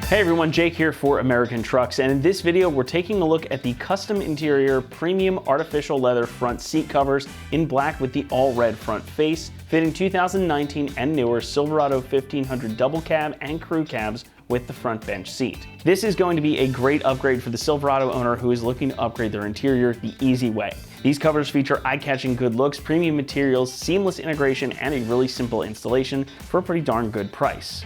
Hey everyone, Jake here for American Trucks, and in this video we're taking a look at the custom interior premium artificial leather front seat covers in black with the all red front face, fitting 2019 and newer Silverado 1500 double cab and crew cabs with the front bench seat. This is going to be a great upgrade for the Silverado owner who is looking to upgrade their interior the easy way. These covers feature eye-catching good looks, premium materials, seamless integration, and a really simple installation for a pretty darn good price.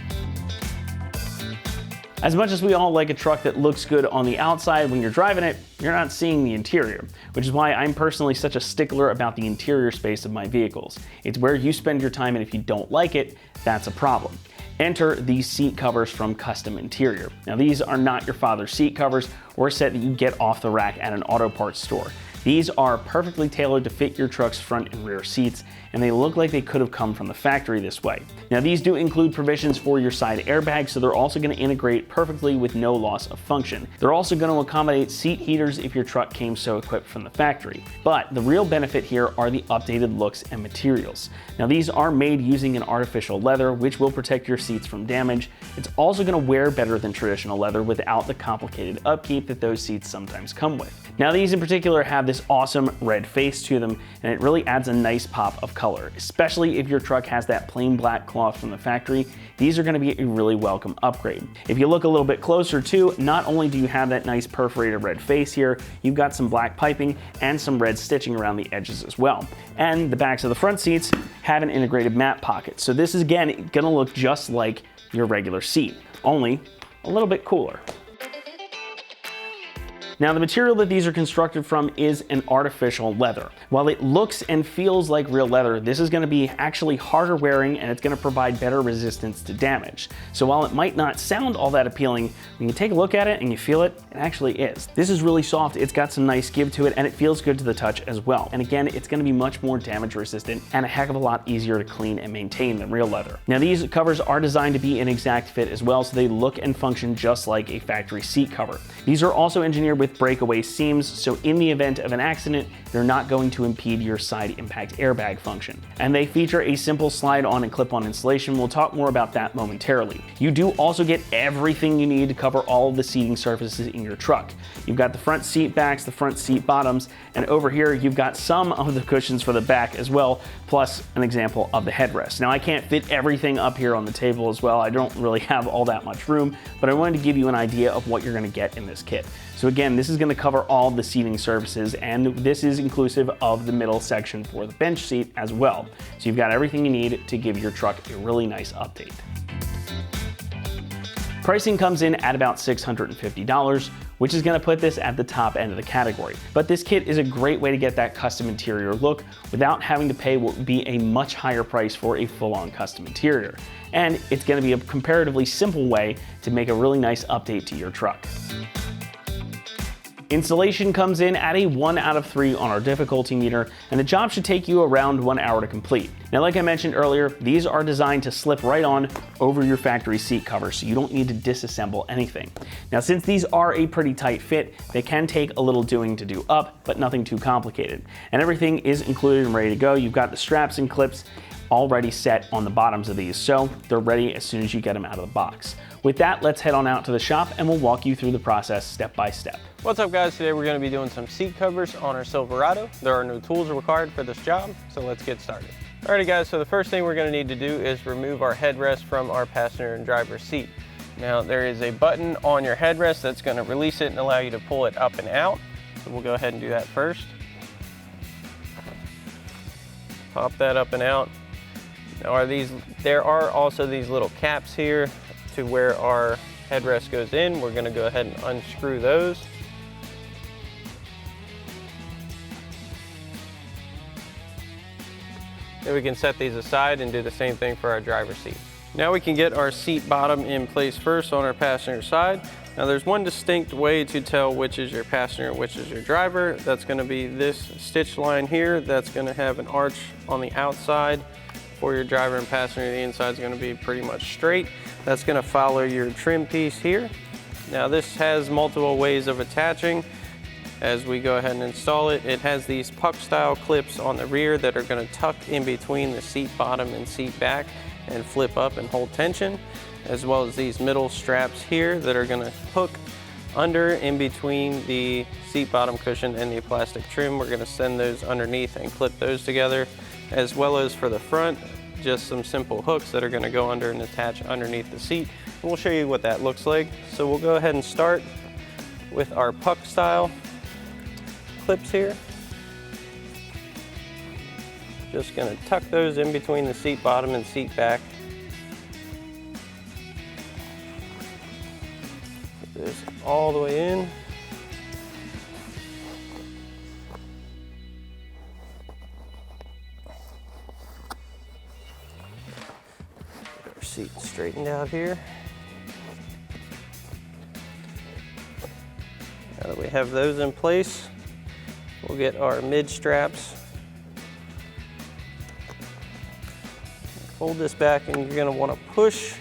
As much as we all like a truck that looks good on the outside, when you're driving it, you're not seeing the interior, which is why I'm personally such a stickler about the interior space of my vehicles. It's where you spend your time, and if you don't like it, that's a problem. Enter these seat covers from Custom Interior. Now, these are not your father's seat covers or a set that you get off the rack at an auto parts store. These are perfectly tailored to fit your truck's front and rear seats, and they look like they could have come from the factory this way. Now, these do include provisions for your side airbags, so they're also going to integrate perfectly with no loss of function. They're also going to accommodate seat heaters if your truck came so equipped from the factory. But the real benefit here are the updated looks and materials. Now, these are made using an artificial leather, which will protect your seats from damage. It's also going to wear better than traditional leather without the complicated upkeep that those seats sometimes come with. Now, these in particular have this awesome red face to them, and it really adds a nice pop of color, especially if your truck has that plain black cloth from the factory. These are going to be a really welcome upgrade. If you look a little bit closer too, not only do you have that nice perforated red face here, you've got some black piping and some red stitching around the edges as well. And the backs of the front seats have an integrated mat pocket. So this is again going to look just like your regular seat, only a little bit cooler. Now, the material that these are constructed from is an artificial leather. While it looks and feels like real leather, this is going to be actually harder wearing, and it's going to provide better resistance to damage. So while it might not sound all that appealing, when you take a look at it and you feel it, it actually is. This is really soft, it's got some nice give to it, and it feels good to the touch as well. And again, it's going to be much more damage resistant and a heck of a lot easier to clean and maintain than real leather. Now, these covers are designed to be an exact fit as well, so they look and function just like a factory seat cover. These are also engineered with breakaway seams, so in the event of an accident, they're not going to impede your side impact airbag function. And they feature a simple slide-on and clip-on installation. We'll talk more about that momentarily. You do also get everything you need to cover all of the seating surfaces in your truck. You've got the front seat backs, the front seat bottoms, and over here you've got some of the cushions for the back as well, plus an example of the headrest. Now, I can't fit everything up here on the table as well. I don't really have all that much room, but I wanted to give you an idea of what you're going to get in this kit. So again, this is going to cover all the seating surfaces, and this is inclusive of the middle section for the bench seat as well. So you've got everything you need to give your truck a really nice update. Pricing comes in at about $650, which is going to put this at the top end of the category. But this kit is a great way to get that custom interior look without having to pay what would be a much higher price for a full-on custom interior. And it's going to be a comparatively simple way to make a really nice update to your truck. Installation comes in at a 1 out of 3 on our difficulty meter, and the job should take you around 1 hour to complete. Now, like I mentioned earlier, these are designed to slip right on over your factory seat cover, so you don't need to disassemble anything. Now, since these are a pretty tight fit, they can take a little doing to do up, but nothing too complicated. And everything is included and ready to go. You've got the straps and clips already set on the bottoms of these, so they're ready as soon as you get them out of the box. With that, let's head on out to the shop and we'll walk you through the process step by step. What's up, guys? Today we're going to be doing some seat covers on our Silverado. There are no tools required for this job, so let's get started. Alrighty guys, so the first thing we're going to need to do is remove our headrest from our passenger and driver's seat. Now, there is a button on your headrest that's going to release it and allow you to pull it up and out. So we'll go ahead and do that first. Pop that up and out. Now, there are also these little caps here to where our headrest goes in. We're going to go ahead and unscrew those. Then we can set these aside and do the same thing for our driver's seat. Now we can get our seat bottom in place first on our passenger side. Now, there's one distinct way to tell which is your passenger and which is your driver. That's going to be this stitch line here. That's going to have an arch on the outside. For your driver and passenger, the inside is going to be pretty much straight. That's going to follow your trim piece here. Now, this has multiple ways of attaching. As we go ahead and install it, it has these puck style clips on the rear that are going to tuck in between the seat bottom and seat back. and flip up and hold tension, as well as these middle straps here that are going to hook under in between the seat bottom cushion and the plastic trim. We're going to send those underneath and clip those together, as well as for the front, just some simple hooks that are going to go under and attach underneath the seat. And we'll show you what that looks like. So we'll go ahead and start with our puck style clips here. Just going to tuck those in between the seat bottom and seat back. Put this all the way in. Get our seat straightened out here. Now that we have those in place, we'll get our mid straps. Fold this back, and you're going to want to push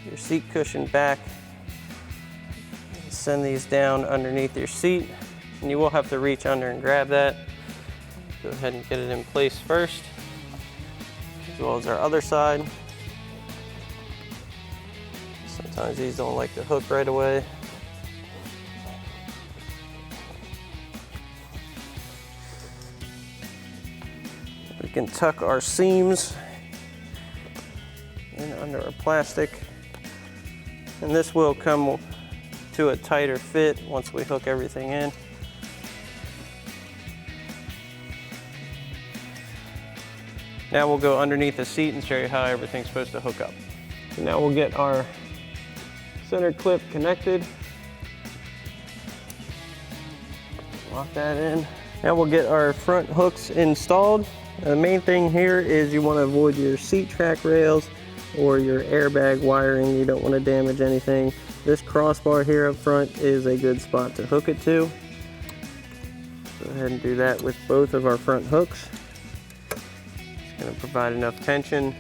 your seat cushion back and send these down underneath your seat, and you will have to reach under and grab that. Go ahead and get it in place first, as well as our other side. Sometimes these don't like to hook right away. We can tuck our seams in under our plastic, and this will come to a tighter fit once we hook everything in. Now we'll go underneath the seat and show you how everything's supposed to hook up. So now we'll get our center clip connected. Lock that in. Now we'll get our front hooks installed. The main thing here is you want to avoid your seat track rails or your airbag wiring. You don't want to damage anything. This crossbar here up front is a good spot to hook it to. Go ahead and do that with both of our front hooks. It's going to provide enough tension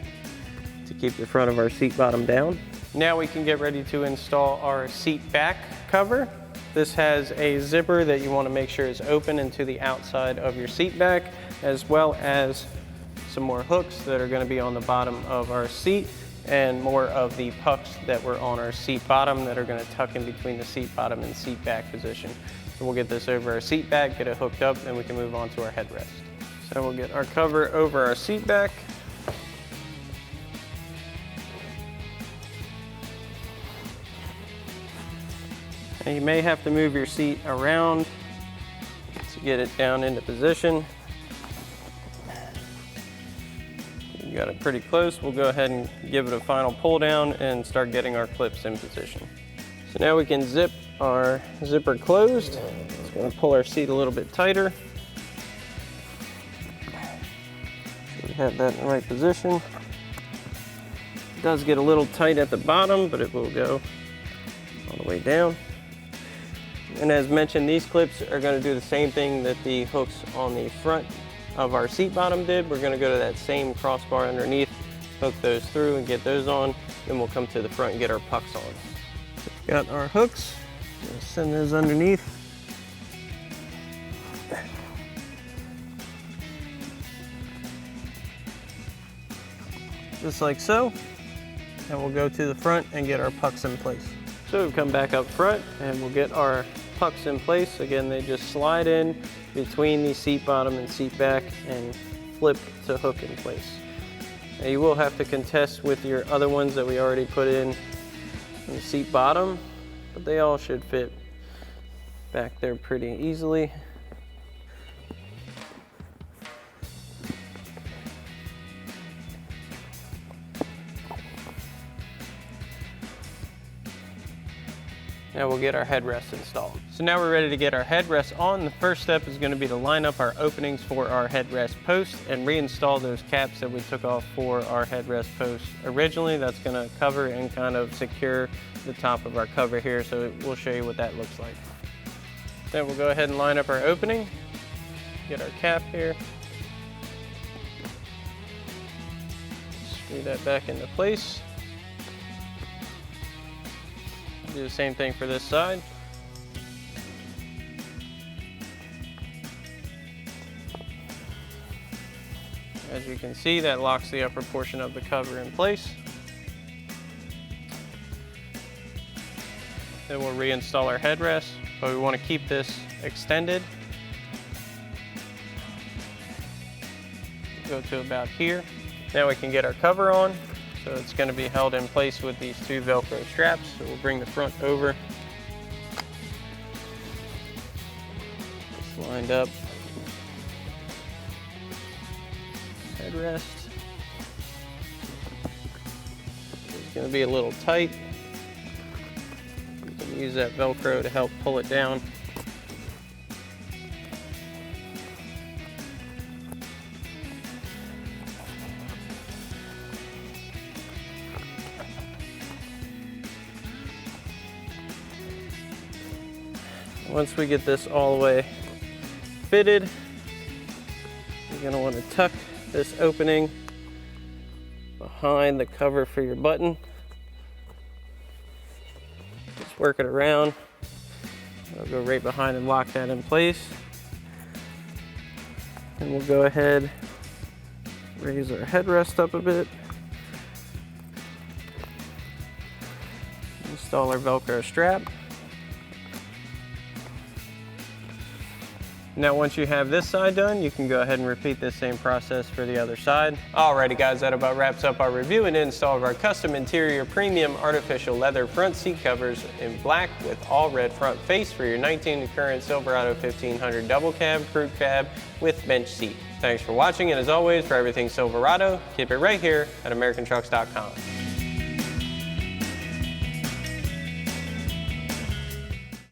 to keep the front of our seat bottom down. Now we can get ready to install our seat back cover. This has a zipper that you want to make sure is open into the outside of your seat back, as well as some more hooks that are going to be on the bottom of our seat, and more of the pucks that were on our seat bottom that are going to tuck in between the seat bottom and seat back position. So we'll get this over our seat back, get it hooked up, and we can move on to our headrest. So we'll get our cover over our seat back. And you may have to move your seat around to get it down into position. You got it pretty close. We'll go ahead and give it a final pull down and start getting our clips in position. So now we can zip our zipper closed. It's going to pull our seat a little bit tighter. So we have that in the right position. It does get a little tight at the bottom, but it will go all the way down. And as mentioned, these clips are going to do the same thing that the hooks on the front of our seat bottom did. We're going to go to that same crossbar underneath, hook those through and get those on, then we'll come to the front and get our pucks on. We've got our hooks, we'll send those underneath. Just like so, and we'll go to the front and get our pucks in place. So we'll come back up front and we'll get our pucks in place. Again, they just slide in between the seat bottom and seat back and flip to hook in place. Now you will have to contest with your other ones that we already put in the seat bottom, but they all should fit back there pretty easily. Now we'll get our headrests installed. So now we're ready to get our headrests on. The first step is going to be to line up our openings for our headrest posts and reinstall those caps that we took off for our headrest posts originally. That's going to cover and kind of secure the top of our cover here, so we'll show you what that looks like. Then we'll go ahead and line up our opening, get our cap here, screw that back into place. Do the same thing for this side. As you can see, that locks the upper portion of the cover in place. Then we'll reinstall our headrest, but we want to keep this extended. Go to about here. Now we can get our cover on. So it's going to be held in place with these two Velcro straps. So we'll bring the front over. It's lined up. Headrest. It's going to be a little tight. You can use that Velcro to help pull it down. Once we get this all the way fitted, you're going to want to tuck this opening behind the cover for your button. Just work it around. I'll go right behind and lock that in place. And we'll go ahead, raise our headrest up a bit. Install our Velcro strap. Now once you have this side done, you can go ahead and repeat this same process for the other side. Alrighty guys, that about wraps up our review and install of our custom interior premium artificial leather front seat covers in black with all red front face for your 19 current Silverado 1500 double cab, crew cab with bench seat. Thanks for watching, and as always, for everything Silverado, keep it right here at AmericanTrucks.com.